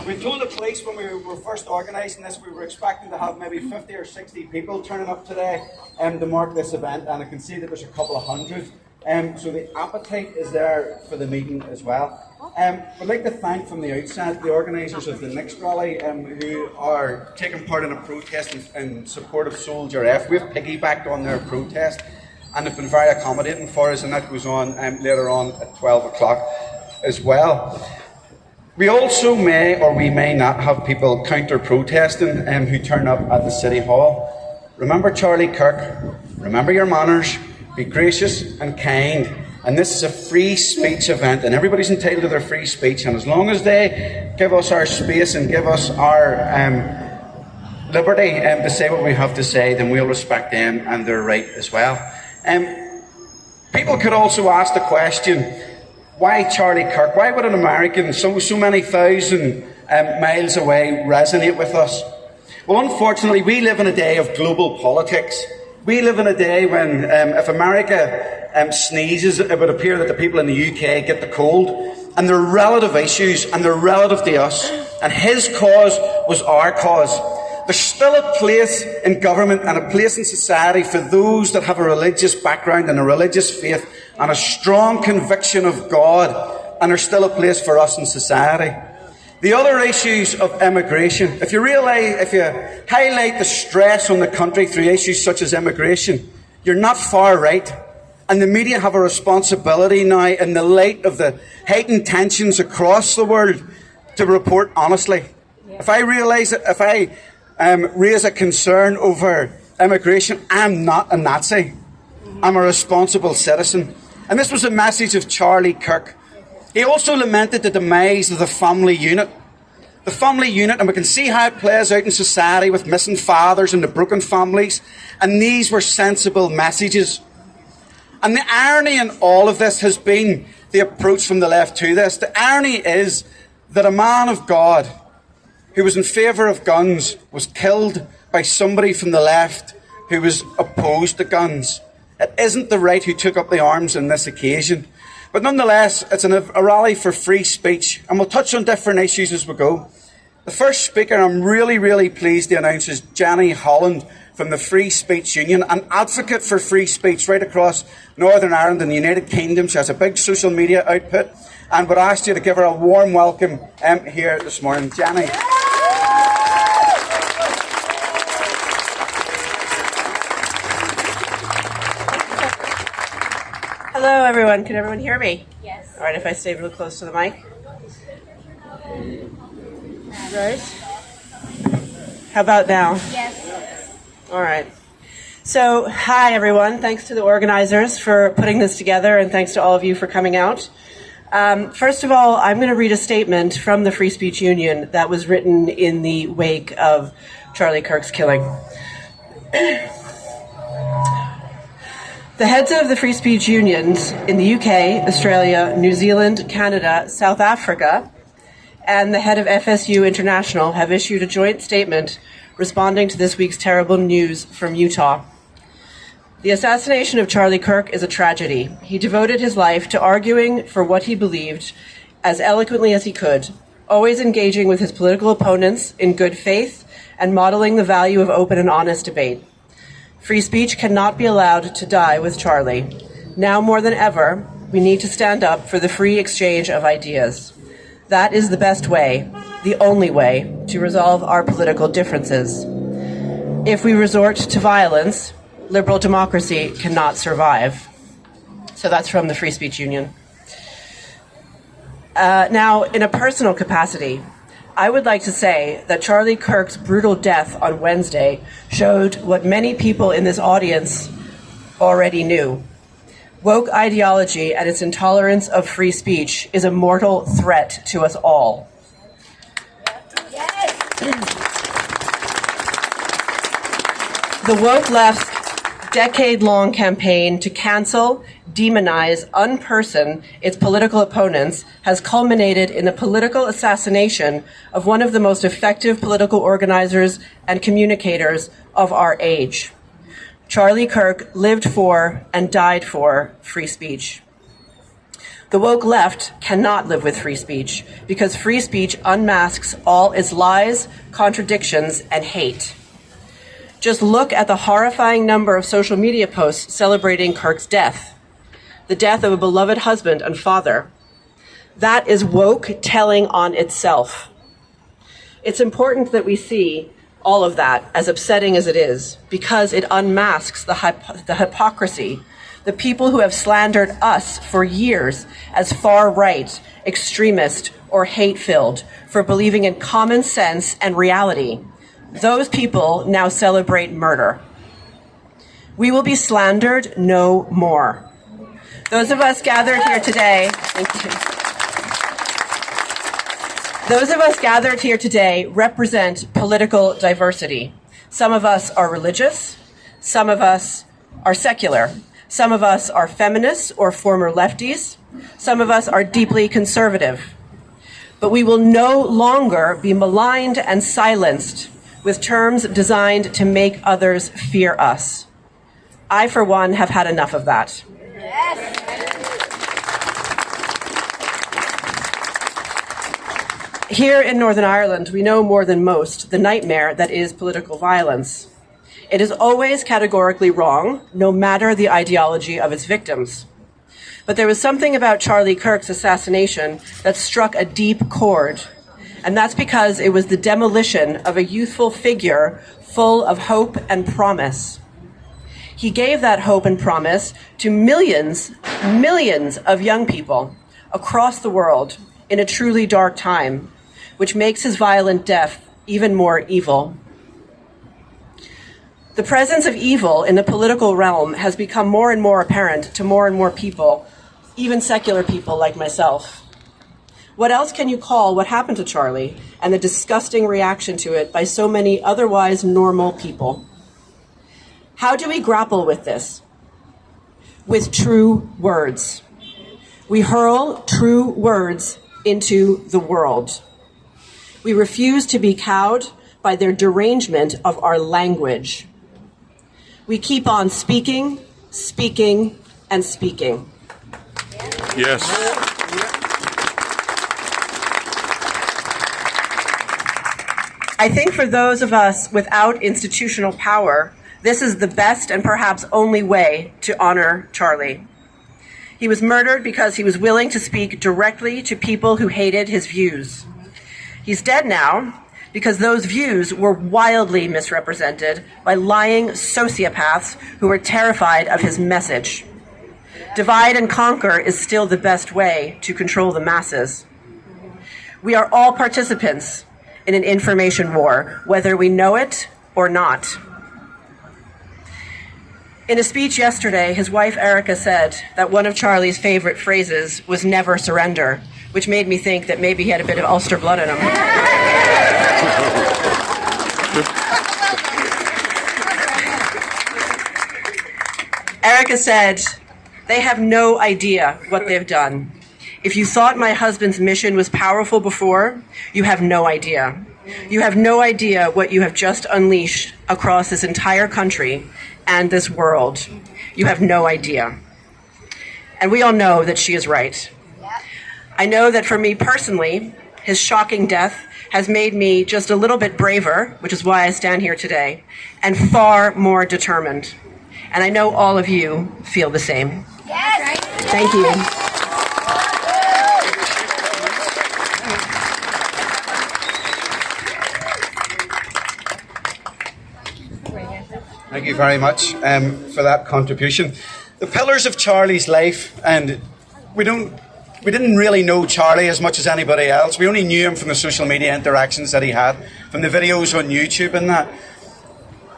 We told the police when we were first organising this, we were expecting to have maybe 50 or 60 people turning up today to mark this event, and I can see that there's a couple of hundred. So the appetite is there for the meeting as well. I'd like to thank from the outset the organisers of the next rally who are taking part in a protest in support of Soldier F. We've piggybacked on their protest and have been very accommodating for us, and that goes on later on at 12 o'clock as well. We also may or we may not have people counter-protesting who turn up at the City Hall. Remember Charlie Kirk, remember your manners, be gracious and kind. And this is a free speech event, and everybody's entitled to their free speech. And as long as they give us our space and give us our liberty to say what we have to say, then we'll respect them and their right as well. People could also ask the question, why Charlie Kirk? Why would an American so many thousand miles away resonate with us? Well, unfortunately, we live in a day of global politics. We live in a day when if America sneezes, it would appear that the people in the UK get the cold, and they're relative issues, and they're relative to us, and his cause was our cause. There's still a place in government and a place in society for those that have a religious background and a religious faith and a strong conviction of God, and there's still a place for us in society. The other issues of immigration, if you highlight the stress on the country through issues such as immigration, you're not far right. And the media have a responsibility now, in the light of the heightened tensions across the world, to report honestly. If I raise a concern over immigration, I'm not a Nazi. I'm a responsible citizen. And this was the message of Charlie Kirk. He also lamented the demise of the family unit. The family unit, and we can see how it plays out in society with missing fathers and the broken families. And these were sensible messages. And the irony in all of this has been the approach from the left to this. The irony is that a man of God who was in favour of guns was killed by somebody from the left who was opposed to guns. It isn't the right who took up the arms on this occasion. But nonetheless, it's a rally for free speech, and we'll touch on different issues as we go. The first speaker I'm really, really pleased to announce is Jenny Holland from the Free Speech Union, an advocate for free speech right across Northern Ireland and the United Kingdom. She has a big social media output, and would ask you to give her a warm welcome here this morning. Jenny. Hello everyone, can everyone hear me? Yes. Alright, if I stay real close to the mic. Right. How about now? Yes. Alright. So, hi everyone, thanks to the organizers for putting this together, and thanks to all of you for coming out. First of all, I'm going to read a statement from the Free Speech Union that was written in the wake of Charlie Kirk's killing. The heads of the free speech unions in the UK, Australia, New Zealand, Canada, South Africa, and the head of FSU International have issued a joint statement responding to this week's terrible news from Utah. The assassination of Charlie Kirk is a tragedy. He devoted his life to arguing for what he believed as eloquently as he could, always engaging with his political opponents in good faith and modeling the value of open and honest debate. Free speech cannot be allowed to die with Charlie. Now more than ever, we need to stand up for the free exchange of ideas. That is the best way, the only way, to resolve our political differences. If we resort to violence, liberal democracy cannot survive. So that's from the Free Speech Union. Now, in a personal capacity, I would like to say that Charlie Kirk's brutal death on Wednesday showed what many people in this audience already knew. Woke ideology and its intolerance of free speech is a mortal threat to us all. The woke left's decade-long campaign to cancel, demonize, unperson its political opponents has culminated in the political assassination of one of the most effective political organizers and communicators of our age. Charlie Kirk lived for and died for free speech. The woke left cannot live with free speech because free speech unmasks all its lies, contradictions, and hate. Just look at the horrifying number of social media posts celebrating Kirk's death, the death of a beloved husband and father. That is woke telling on itself. It's important that we see all of that, as upsetting as it is, because it unmasks the hypocrisy, the people who have slandered us for years as far-right, extremist, or hate-filled for believing in common sense and reality. Those people now celebrate murder. We will be slandered no more. Those of us gathered here today, Those of us gathered here today represent political diversity. Some of us are religious, some of us are secular, some of us are feminists or former lefties, some of us are deeply conservative. But we will no longer be maligned and silenced with terms designed to make others fear us. I, for one, have had enough of that. Yes. Here in Northern Ireland, we know more than most the nightmare that is political violence. It is always categorically wrong, no matter the ideology of its victims. But there was something about Charlie Kirk's assassination that struck a deep chord, and that's because it was the demolition of a youthful figure full of hope and promise. He gave that hope and promise to millions of young people across the world in a truly dark time, which makes his violent death even more evil. The presence of evil in the political realm has become more and more apparent to more and more people, even secular people like myself. What else can you call what happened to Charlie and the disgusting reaction to it by so many otherwise normal people? How do we grapple with this? With true words. We hurl true words into the world. We refuse to be cowed by their derangement of our language. We keep on speaking, speaking, and speaking. Yes. I think for those of us without institutional power, this is the best and perhaps only way to honor Charlie. He was murdered because he was willing to speak directly to people who hated his views. He's dead now because those views were wildly misrepresented by lying sociopaths who were terrified of his message. Divide and conquer is still the best way to control the masses. We are all participants in an information war, whether we know it or not. In a speech yesterday, his wife Erica said that one of Charlie's favorite phrases was "never surrender," which made me think that maybe he had a bit of Ulster blood in him. Erica said, "They have no idea what they've done. If you thought my husband's mission was powerful before, you have no idea. You have no idea what you have just unleashed across this entire country and this world. You have no idea." And we all know that she is right. I know that for me personally, his shocking death has made me just a little bit braver, which is why I stand here today, and far more determined. And I know all of you feel the same. Yes. Thank you. Thank you very much for that contribution. The pillars of Charlie's life, and we didn't really know Charlie as much as anybody else. We only knew him from the social media interactions that he had, from the videos on YouTube and that.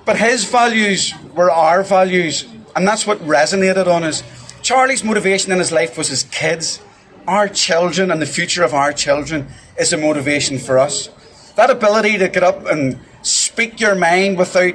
But his values were our values, and that's what resonated on us. Charlie's motivation in his life was his kids. Our children and the future of our children is a motivation for us. That ability to get up and speak your mind without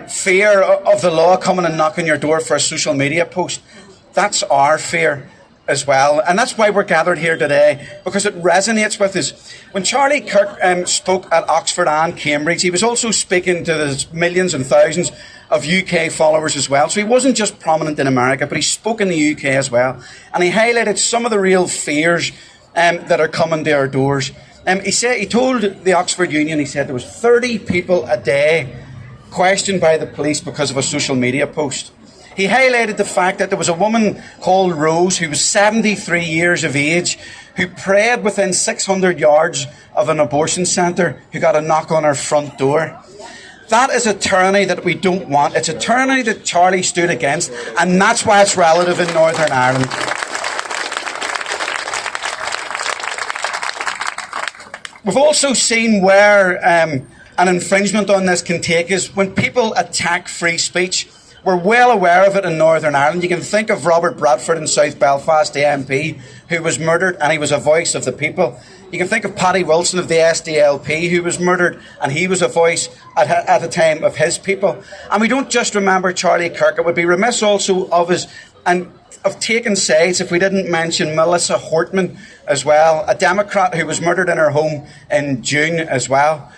fear of the law coming and knocking your door for a social media post, that's our fear. as well. And that's why we're gathered here today, because it resonates with us. When Charlie Kirk spoke at Oxford and Cambridge, he was also speaking to the millions and thousands of UK followers as well. So he wasn't just prominent in America, but he spoke in the UK as well. And he highlighted some of the real fears that are coming to our doors. He told the Oxford Union, he said there was 30 people a day questioned by the police because of a social media post. He highlighted the fact that there was a woman called Rose who was 73 years of age who prayed within 600 yards of an abortion centre who got a knock on her front door. That is a tyranny that we don't want. It's a tyranny that Charlie stood against, and that's why it's relative in Northern Ireland. We've also seen where an infringement on this can take us when people attack free speech. We're well aware of it in Northern Ireland. You can think of Robert Bradford in South Belfast, the MP, who was murdered, and he was a voice of the people. You can think of Paddy Wilson of the SDLP, who was murdered, and he was a voice at the time of his people. And we don't just remember Charlie Kirk. It would be remiss also of us and of taking sides if we didn't mention Melissa Hortman as well, a Democrat who was murdered in her home in June as well.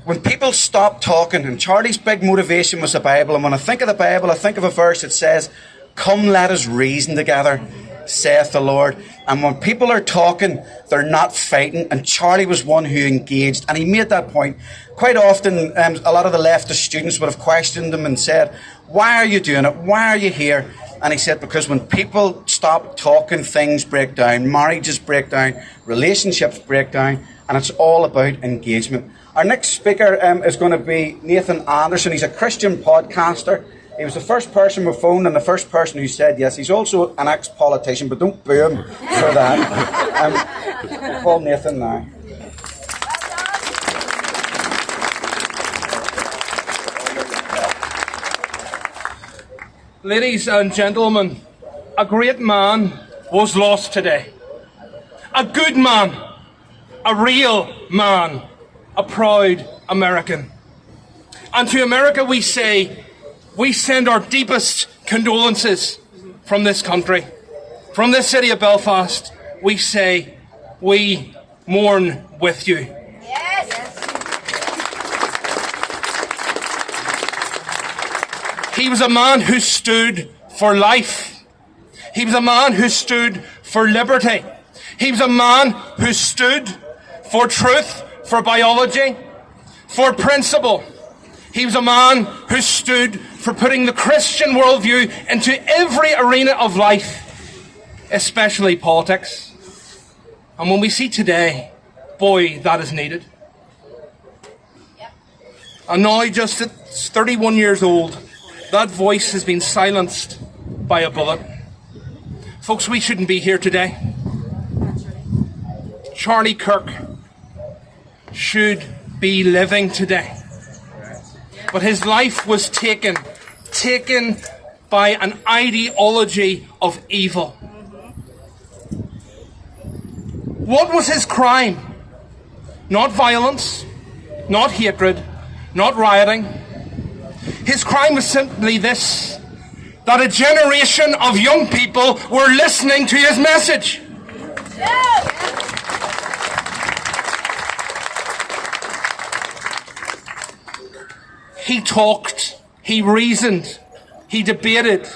When people stop talking, and Charlie's big motivation was the Bible, and when I think of the Bible, I think of a verse that says, "Come, let us reason together, saith the Lord." And when people are talking, they're not fighting, and Charlie was one who engaged, and he made that point. Quite often, a lot of the leftist students would have questioned him and said, "Why are you doing it? Why are you here?" And he said, because when people stop talking, things break down, marriages break down, relationships break down, and it's all about engagement. Our next speaker is going to be Nathan Anderson. He's a Christian podcaster. He was the first person we phoned and the first person who said yes. He's also an ex-politician, but don't boo him for that. We'll call Nathan now. Ladies and gentlemen, a great man was lost today. A good man, a real man, a proud American. And to America we say, we send our deepest condolences from this country. From this city of Belfast, we say, we mourn with you. Yes. He was a man who stood for life. He was a man who stood for liberty. He was a man who stood for truth, for biology, for principle. He was a man who stood for putting the Christian worldview into every arena of life, especially politics. And when we see today, boy, that is needed. And now, just at 31 years old, that voice has been silenced by a bullet. Folks, we shouldn't be here today. Charlie Kirk should be living today. But his life was taken by an ideology of evil. What was his crime? Not violence, not hatred, not rioting. His crime was simply this, that a generation of young people were listening to his message. He talked, he reasoned, he debated,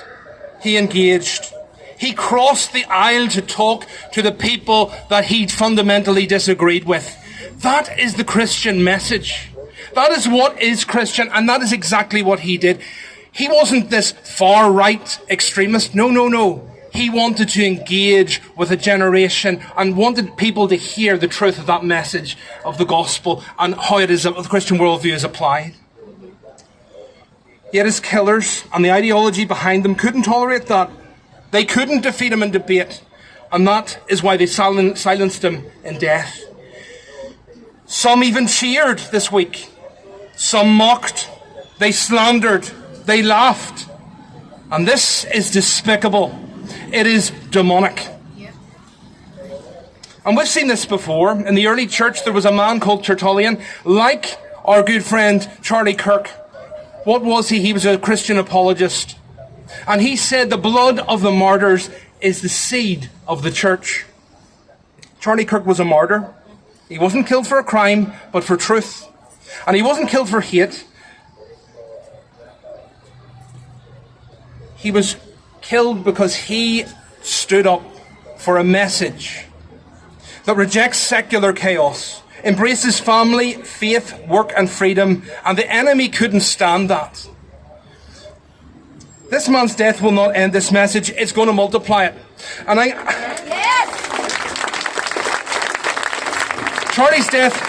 he engaged. He crossed the aisle to talk to the people that he fundamentally disagreed with. That is the Christian message. That is what is Christian, and that is exactly what he did. He wasn't this far-right extremist. No. He wanted to engage with a generation and wanted people to hear the truth of that message of the gospel and how it is, the Christian worldview is applied. Yet his killers and the ideology behind them couldn't tolerate that. They couldn't defeat him in debate. And that is why they silenced him in death. Some even cheered this week. Some mocked. They slandered. They laughed. And this is despicable. It is demonic. And we've seen this before. In the early church, there was a man called Tertullian, like our good friend Charlie Kirk. What was he? He was a Christian apologist. And he said the blood of the martyrs is the seed of the church. Charlie Kirk was a martyr. He wasn't killed for a crime, but for truth. And he wasn't killed for hate. He was killed because he stood up for a message that rejects secular chaos, embraces family, faith, work and freedom, and the enemy couldn't stand that. This man's death will not end this message, it's going to multiply it. And Charlie's death